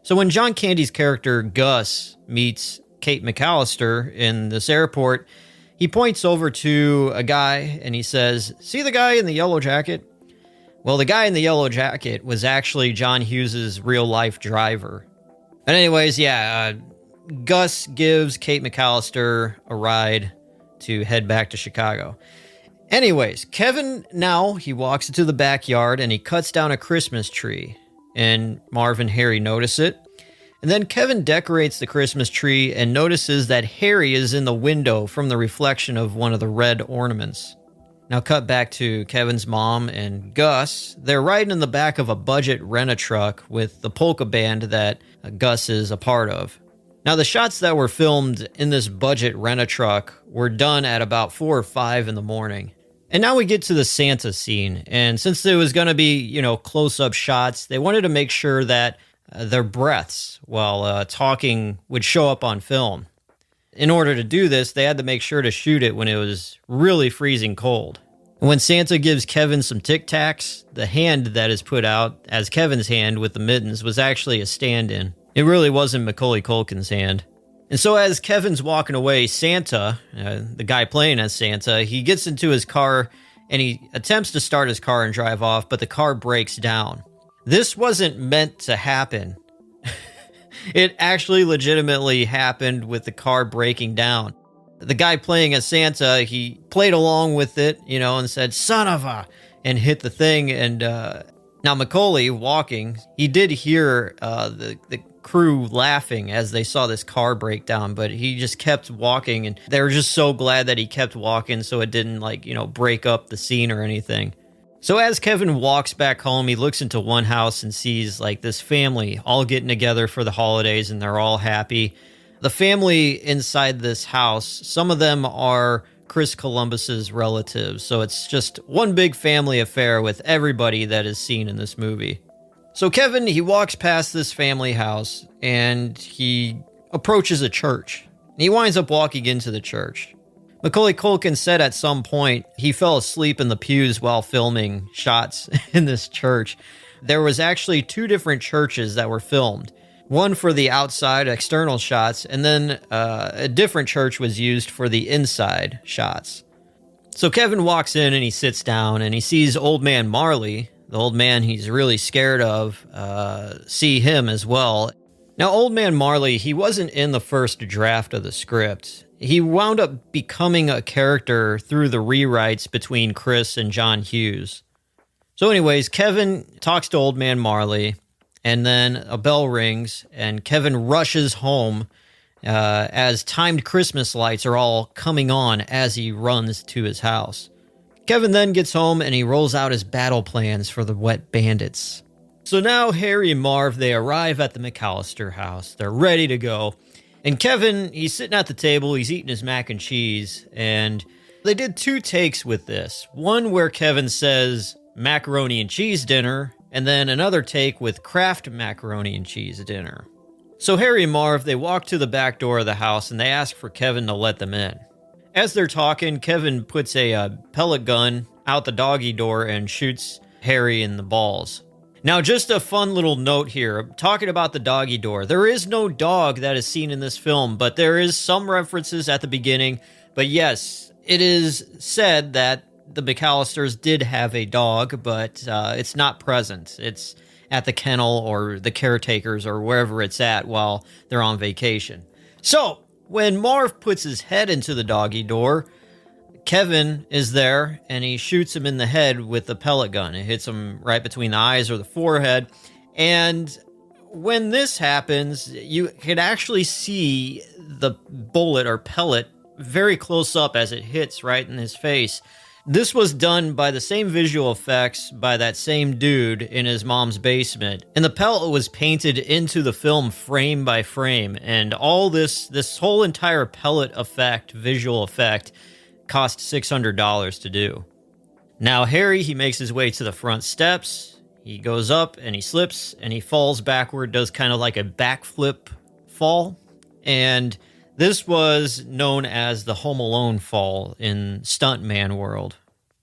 So when John Candy's character, Gus, meets Kate McAllister in this airport, he points over to a guy and he says, "See the guy in the yellow jacket?" Well, the guy in the yellow jacket was actually John Hughes' real-life driver. But anyways, Gus gives Kate McAllister a ride to head back to Chicago. Anyways, Kevin now, he walks into the backyard and he cuts down a Christmas tree. And Marv and Harry notice it. And then Kevin decorates the Christmas tree and notices that Harry is in the window from the reflection of one of the red ornaments. Now cut back to Kevin's mom and Gus. They're riding in the back of a budget rent-a-truck with the polka band that Gus is a part of. Now the shots that were filmed in this budget rent-a-truck were done at about 4 or 5 in the morning. And now we get to the Santa scene, and since there was going to be, close-up shots, they wanted to make sure that their breaths while talking would show up on film. In order to do this, they had to make sure to shoot it when it was really freezing cold. And when Santa gives Kevin some Tic Tacs, the hand that is put out as Kevin's hand with the mittens was actually a stand-in. It really wasn't Macaulay Culkin's hand. And so as Kevin's walking away, Santa, the guy playing as Santa, he gets into his car and he attempts to start his car and drive off, but the car breaks down. This wasn't meant to happen. It actually legitimately happened with the car breaking down. The guy playing as Santa, he played along with it, and said, "Son of a," and hit the thing. And now Macaulay walking, he did hear the crew laughing as they saw this car break down, but he just kept walking, and they were just so glad that he kept walking so it didn't break up the scene or anything. So as Kevin walks back home, he looks into one house and sees this family all getting together for the holidays, and they're all happy. The family inside this house, some of them are Chris Columbus's relatives, so it's just one big family affair with everybody that is seen in this movie. So Kevin, he walks past this family house and he approaches a church. He winds up walking into the church. Macaulay Culkin said at some point he fell asleep in the pews while filming shots in this church. There was actually 2 different churches that were filmed. One for the outside external shots, and then a different church was used for the inside shots. So Kevin walks in and he sits down and he sees Old Man Marley, the old man he's really scared of, see him as well. Now, Old Man Marley, he wasn't in the first draft of the script. He wound up becoming a character through the rewrites between Chris and John Hughes. So anyways, Kevin talks to Old Man Marley, and then a bell rings, and Kevin rushes home as timed Christmas lights are all coming on as he runs to his house. Kevin then gets home and he rolls out his battle plans for the Wet Bandits. So now Harry and Marv, they arrive at the McAllister house. They're ready to go. And Kevin, he's sitting at the table, he's eating his mac and cheese, and they did 2 takes with this. One where Kevin says macaroni and cheese dinner, and then another take with Kraft macaroni and cheese dinner. So Harry and Marv, they walk to the back door of the house and they ask for Kevin to let them in. As they're talking, Kevin puts a pellet gun out the doggy door and shoots Harry in the balls. Now, just a fun little note here, talking about the doggy door. There is no dog that is seen in this film, but there is some references at the beginning. But yes, it is said that the McAllisters did have a dog, but it's not present. It's at the kennel or the caretakers or wherever it's at while they're on vacation. So, when Marv puts his head into the doggy door, Kevin is there and he shoots him in the head with the pellet gun. It hits him right between the eyes or the forehead. And when this happens, you can actually see the bullet or pellet very close up as it hits right in his face. This was done by the same visual effects by that same dude in his mom's basement. And the pellet was painted into the film frame by frame. And all this whole entire pellet effect, visual effect, cost $600 to do. Now Harry, he makes his way to the front steps. He goes up and he slips and he falls backward, does kind of like a backflip fall. And this was known as the Home Alone fall in stuntman world.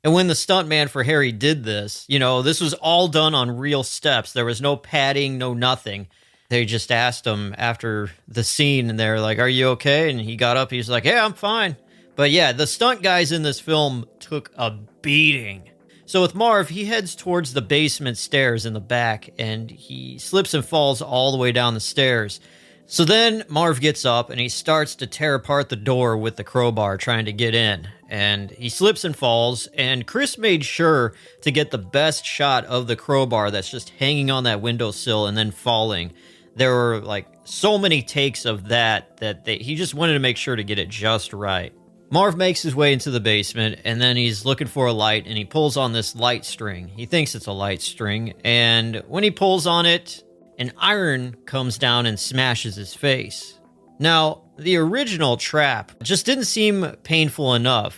And when the stuntman for Harry did this, this was all done on real steps. There was no padding, no nothing. They just asked him after the scene and they're like, "Are you okay?" And he got up. He's like, "Yeah, I'm fine." But yeah, the stunt guys in this film took a beating. So with Marv, he heads towards the basement stairs in the back and he slips and falls all the way down the stairs. So then Marv gets up and he starts to tear apart the door with the crowbar trying to get in. And he slips and falls, and Chris made sure to get the best shot of the crowbar that's just hanging on that windowsill and then falling. There were like so many takes of that he just wanted to make sure to get it just right. Marv makes his way into the basement, and then he's looking for a light, and he pulls on this light string. He thinks it's a light string, and when he pulls on it, an iron comes down and smashes his face. Now, the original trap just didn't seem painful enough.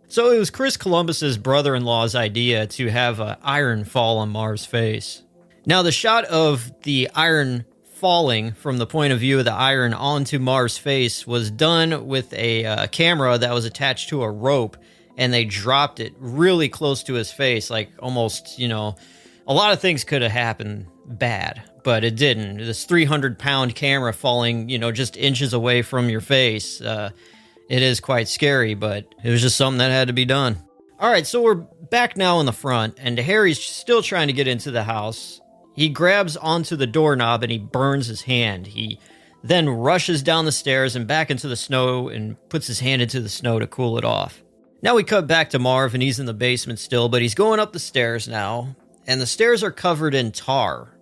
So it was Chris Columbus's brother-in-law's idea to have an iron fall on Marv's face. Now, the shot of the iron falling from the point of view of the iron onto Marv's face was done with a camera that was attached to a rope, and they dropped it really close to his face, like almost, a lot of things could have happened bad, but it didn't. This 300-pound camera falling, just inches away from your face, it is quite scary, but it was just something that had to be done. All right, so we're back now in the front, and Harry's still trying to get into the house. He grabs onto the doorknob and he burns his hand. He then rushes down the stairs and back into the snow and puts his hand into the snow to cool it off. Now we cut back to Marv, and he's in the basement still, but he's going up the stairs now, and the stairs are covered in tar.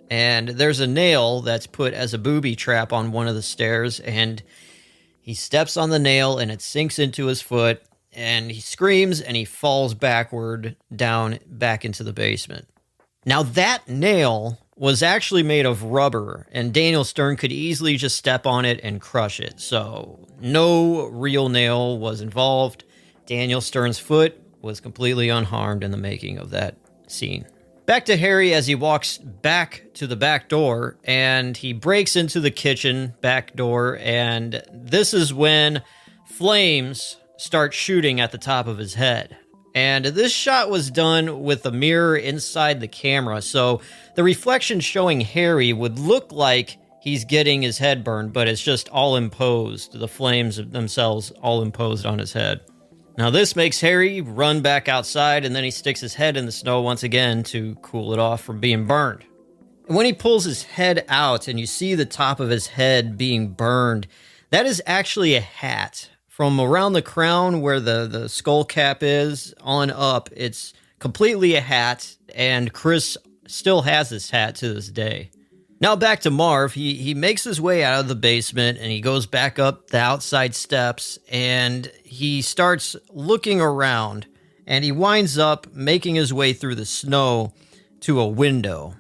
And there's a nail that's put as a booby trap on one of the stairs, and he steps on the nail and it sinks into his foot, and he screams and he falls backward down back into the basement. Now that nail was actually made of rubber, and Daniel Stern could easily just step on it and crush it. So no real nail was involved. Daniel Stern's foot was completely unharmed in the making of that scene. Back to Harry as he walks back to the back door, and he breaks into the kitchen back door, and this is when flames start shooting at the top of his head. And this shot was done with a mirror inside the camera, so the reflection showing Harry would look like he's getting his head burned, but it's just all imposed. The flames themselves all imposed on his head. Now this makes Harry run back outside, and then he sticks his head in the snow once again to cool it off from being burned. And when he pulls his head out and you see the top of his head being burned, that is actually a hat. From around the crown where the skull cap is on up, it's completely a hat, and Chris still has this hat to this day. Now back to Marv. He makes his way out of the basement, and he goes back up the outside steps, and he starts looking around, and he winds up making his way through the snow to a window.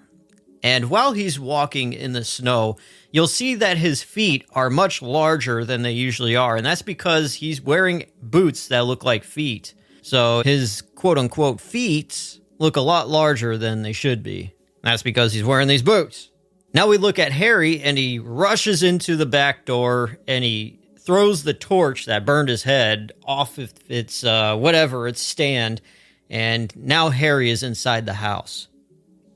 And while he's walking in the snow, you'll see that his feet are much larger than they usually are, and that's because he's wearing boots that look like feet. So his quote-unquote feet look a lot larger than they should be. That's because he's wearing these boots. Now we look at Harry, and he rushes into the back door, and he throws the torch that burned his head off of its its stand, and now Harry is inside the house.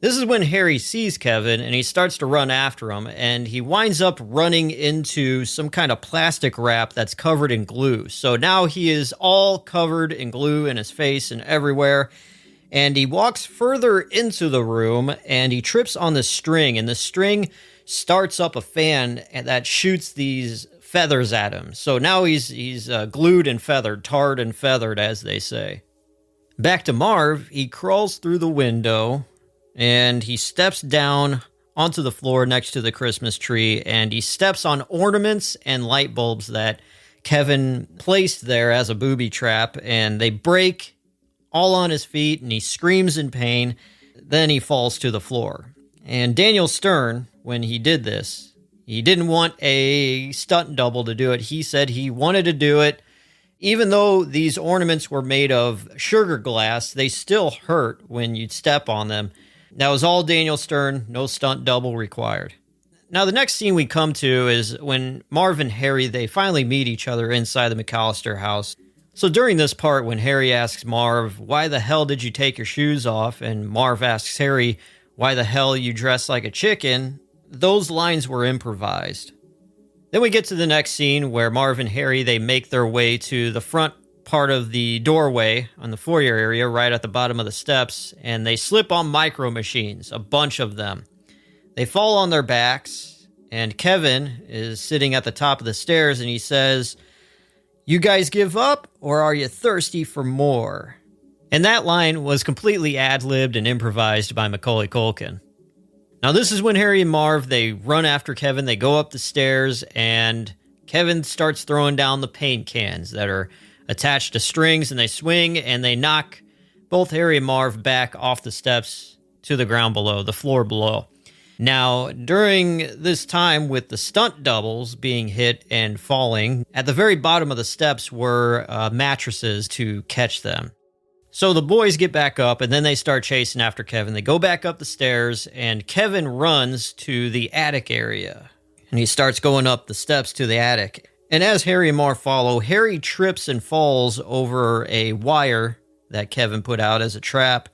This is when Harry sees Kevin, and he starts to run after him, and he winds up running into some kind of plastic wrap that's covered in glue. So now he is all covered in glue in his face and everywhere, and he walks further into the room, and he trips on the string, and the string starts up a fan that shoots these feathers at him. So now he's glued and feathered, tarred and feathered, as they say. Back to Marv, he crawls through the window, and he steps down onto the floor next to the Christmas tree, and he steps on ornaments and light bulbs that Kevin placed there as a booby trap, and they break all on his feet, and he screams in pain. Then he falls to the floor. And Daniel Stern, when he did this, he didn't want a stunt double to do it. He said he wanted to do it. Even though these ornaments were made of sugar glass, they still hurt when you step on them. That was all Daniel Stern, no stunt double required. Now, the next scene we come to is when Marv and Harry, they finally meet each other inside the McAllister house. So during this part, when Harry asks Marv, "Why the hell did you take your shoes off?" and Marv asks Harry, "Why the hell you dress like a chicken?" those lines were improvised. Then we get to the next scene where Marv and Harry, they make their way to the front part of the doorway on the foyer area right at the bottom of the steps, and they slip on micro machines, a bunch of them. They fall on their backs, and Kevin is sitting at the top of the stairs, and he says, "You guys give up, or are you thirsty for more?" And that line was completely ad-libbed and improvised by Macaulay Culkin. Now this is when Harry and Marv, they run after Kevin, they go up the stairs, and Kevin starts throwing down the paint cans that are attached to strings, and they swing, and they knock both Harry and Marv back off the steps to the ground below, the floor below. Now, during this time with the stunt doubles being hit and falling, at the very bottom of the steps were mattresses to catch them. So the boys get back up, and then they start chasing after Kevin. They go back up the stairs, and Kevin runs to the attic area, and he starts going up the steps to the attic. And as Harry and Marv follow, Harry trips and falls over a wire that Kevin put out as a trap.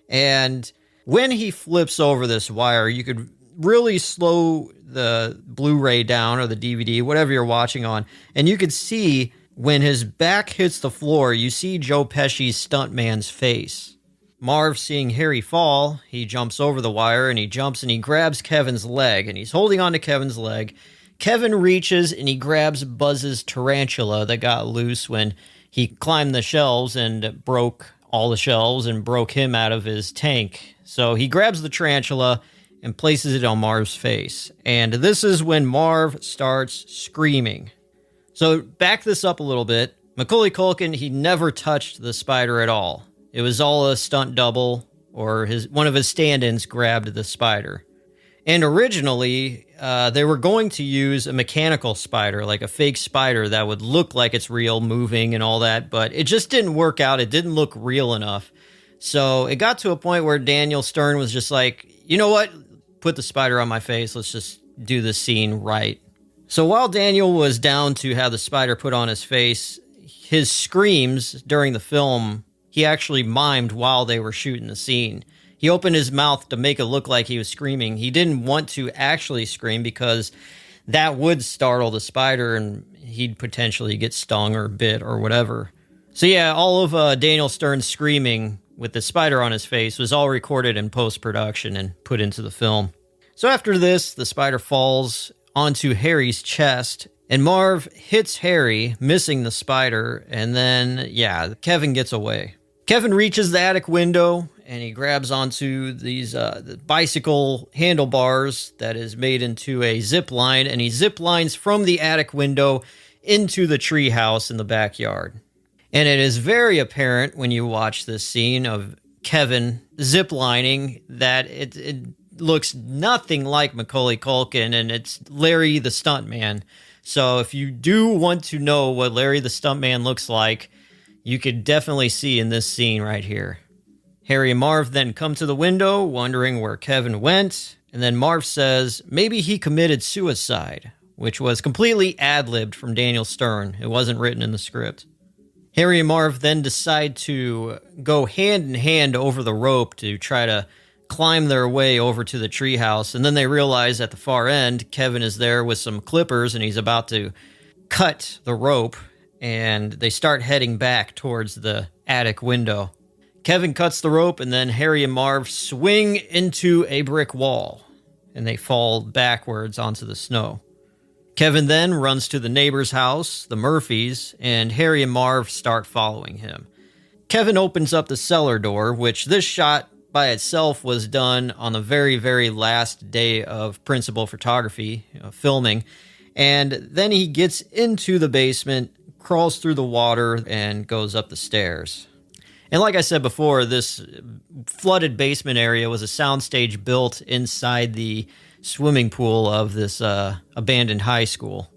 And when he flips over this wire, you could really slow the Blu-ray down or the DVD, whatever you're watching on, and you could see when his back hits the floor, you see Joe Pesci's stuntman's face. Marv, seeing Harry fall, he jumps over the wire, and he jumps and he grabs Kevin's leg, and he's holding on to Kevin's leg. Kevin reaches and he grabs Buzz's tarantula that got loose when he climbed the shelves and broke all the shelves and broke him out of his tank. So he grabs the tarantula and places it on Marv's face. And this is when Marv starts screaming. So back this up a little bit. Macaulay Culkin, he never touched the spider at all. It was all a stunt double, or one of his stand-ins grabbed the spider. And originally, they were going to use a mechanical spider, like a fake spider that would look like it's real, moving and all that, but it just didn't work out. It didn't look real enough. So it got to a point where Daniel Stern was just like, you know what? Put the spider on my face. Let's just do the scene right. So while Daniel was down to have the spider put on his face, his screams during the film, he actually mimed while they were shooting the scene. He opened his mouth to make it look like he was screaming. He didn't want to actually scream because that would startle the spider and he'd potentially get stung or bit or whatever. So yeah, all of Daniel Stern's screaming with the spider on his face was all recorded in post-production and put into the film. So after this, the spider falls onto Harry's chest, and Marv hits Harry, missing the spider, and then, yeah, Kevin gets away. Kevin reaches the attic window, and he grabs onto these the bicycle handlebars that is made into a zip line, and he zip lines from the attic window into the tree house in the backyard. And it is very apparent when you watch this scene of Kevin zip lining that it looks nothing like Macaulay Culkin, and it's Larry the Stuntman. So if you do want to know what Larry the Stuntman looks like, you could definitely see in this scene right here. Harry and Marv then come to the window, wondering where Kevin went, And then Marv says maybe he committed suicide, which was completely ad-libbed from Daniel Stern. It wasn't written in the script. Harry and Marv then decide to go hand in hand over the rope to try to climb their way over to the treehouse. And then they realize at the far end, Kevin is there with some clippers and he's about to cut the rope. And they start heading back towards the attic window. Kevin cuts the rope, and then Harry and Marv swing into a brick wall, and they fall backwards onto the snow. Kevin then runs to the neighbor's house, the Murphys, and Harry and Marv start following him. Kevin opens up the cellar door, which this shot by itself was done on the very, very last day of principal photography, filming, and then he gets into the basement, crawls through the water, and goes up the stairs. And like I said before, this flooded basement area was a soundstage built inside the swimming pool of this abandoned high school.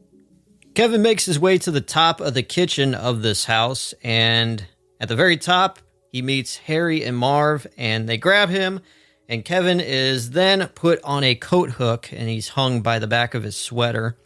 Kevin makes his way to the top of the kitchen of this house, and at the very top, he meets Harry and Marv, and they grab him, and Kevin is then put on a coat hook, and he's hung by the back of his sweater.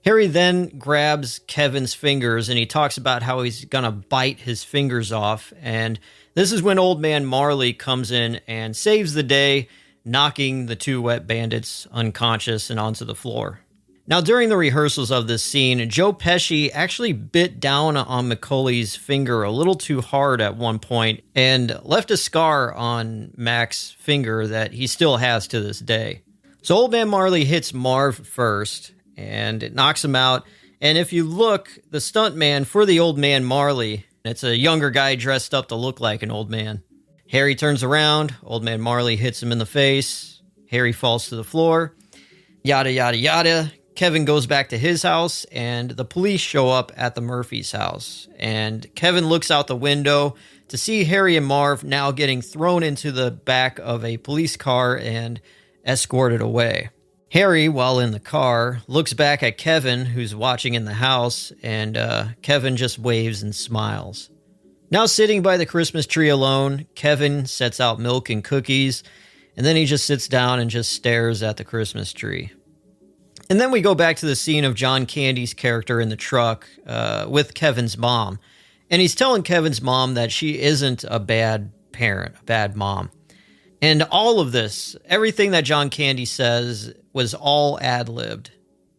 Harry then grabs Kevin's fingers, and he talks about how he's going to bite his fingers off, and this is when Old Man Marley comes in and saves the day, knocking the two wet bandits unconscious and onto the floor. Now, during the rehearsals of this scene, Joe Pesci actually bit down on Macaulay's finger a little too hard at one point and left a scar on Mac's finger that he still has to this day. So Old Man Marley hits Marv first, and it knocks him out. And if you look, the stuntman for the Old Man Marley, it's a younger guy dressed up to look like an old man. Harry turns around, Old Man Marley hits him in the face, Harry falls to the floor, yada, yada, yada. Kevin goes back to his house, and the police show up at the Murphys' house. And Kevin looks out the window to see Harry and Marv now getting thrown into the back of a police car and escorted away. Harry, while in the car, looks back at Kevin, who's watching in the house, and Kevin just waves and smiles. Now sitting by the Christmas tree alone, Kevin sets out milk and cookies, and then he just sits down and just stares at the Christmas tree. And then we go back to the scene of John Candy's character in the truck with Kevin's mom. And he's telling Kevin's mom that she isn't a bad parent, a bad mom. And all of this, everything that John Candy says, was all ad-libbed.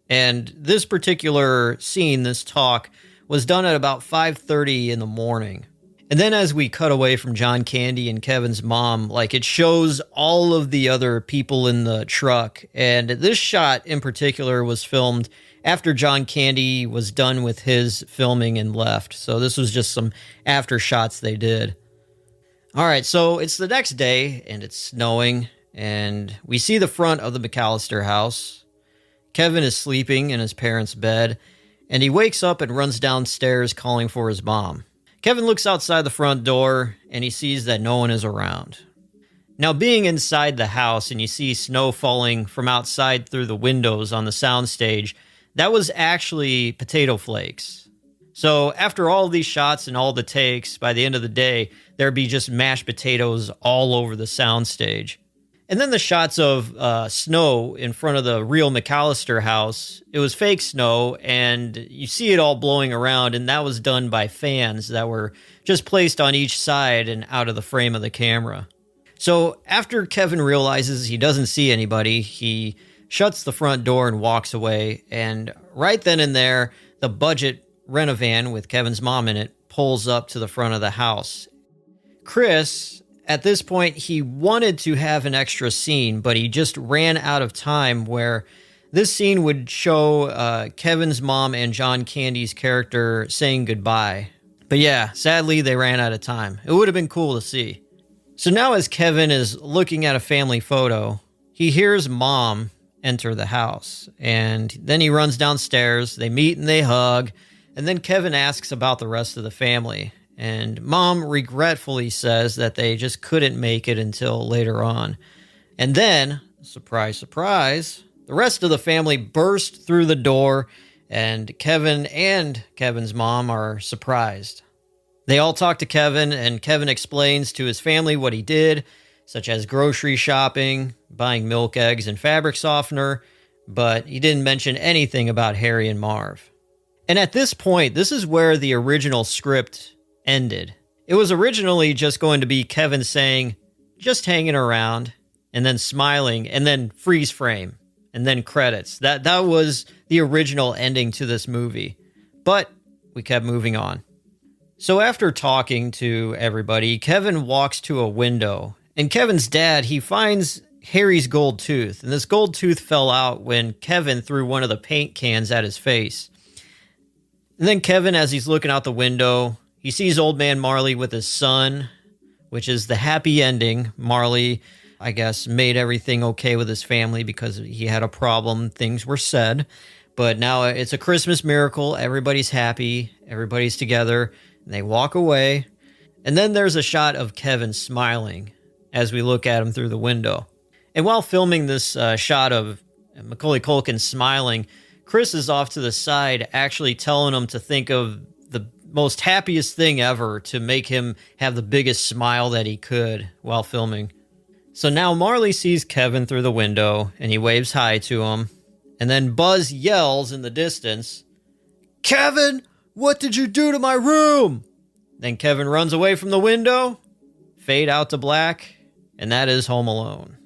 And this particular scene, this talk, was done at about 5:30 in the morning. And then as we cut away from John Candy and Kevin's mom, like it shows all of the other people in the truck. And this shot in particular was filmed after John Candy was done with his filming and left. So this was just some after shots they did. All right, so it's the next day and it's snowing and we see the front of the McAllister house. Kevin is sleeping in his parents' bed and he wakes up and runs downstairs calling for his mom. Kevin looks outside the front door and he sees that no one is around. Now, being inside the house and you see snow falling from outside through the windows on the soundstage, that was actually potato flakes. So after all these shots and all the takes, by the end of the day, there'd be just mashed potatoes all over the soundstage. And then the shots of snow in front of the real McAllister house, it was fake snow, and you see it all blowing around, and that was done by fans that were just placed on each side and out of the frame of the camera. So after Kevin realizes he doesn't see anybody, he shuts the front door and walks away, and right then and there, the budget Renovan with Kevin's mom in it pulls up to the front of the house. Chris, at this point, he wanted to have an extra scene, but he just ran out of time where this scene would show Kevin's mom and John Candy's character saying goodbye. But yeah, sadly, they ran out of time. It would have been cool to see. So now as Kevin is looking at a family photo, he hears Mom enter the house. And then he runs downstairs, they meet and they hug, and then Kevin asks about the rest of the family. And Mom regretfully says that they just couldn't make it until later on. And then, surprise, surprise, the rest of the family burst through the door, and Kevin and Kevin's mom are surprised. They all talk to Kevin, and Kevin explains to his family what he did, such as grocery shopping, buying milk, eggs, and fabric softener, but he didn't mention anything about Harry and Marv. And at this point, this is where the original script ended. It was originally just going to be Kevin saying, just hanging around, and then smiling, and then freeze frame, and then credits. That was the original ending to this movie. But we kept moving on. So after talking to everybody, Kevin walks to a window, and Kevin's dad, he finds Harry's gold tooth, and this gold tooth fell out when Kevin threw one of the paint cans at his face. And then Kevin, as he's looking out the window, he sees old man Marley with his son, which is the happy ending. Marley, I guess, made everything okay with his family because he had a problem. Things were said. But now it's a Christmas miracle. Everybody's happy. Everybody's together. And they walk away. And then there's a shot of Kevin smiling as we look at him through the window. And while filming this shot of Macaulay Culkin smiling, Chris is off to the side actually telling him to think of the most happiest thing ever to make him have the biggest smile that he could while filming. So now Marley sees Kevin through the window and he waves hi to him. And then Buzz yells in the distance, "Kevin, what did you do to my room?" Then Kevin runs away from the window, fade out to black, and that is Home Alone.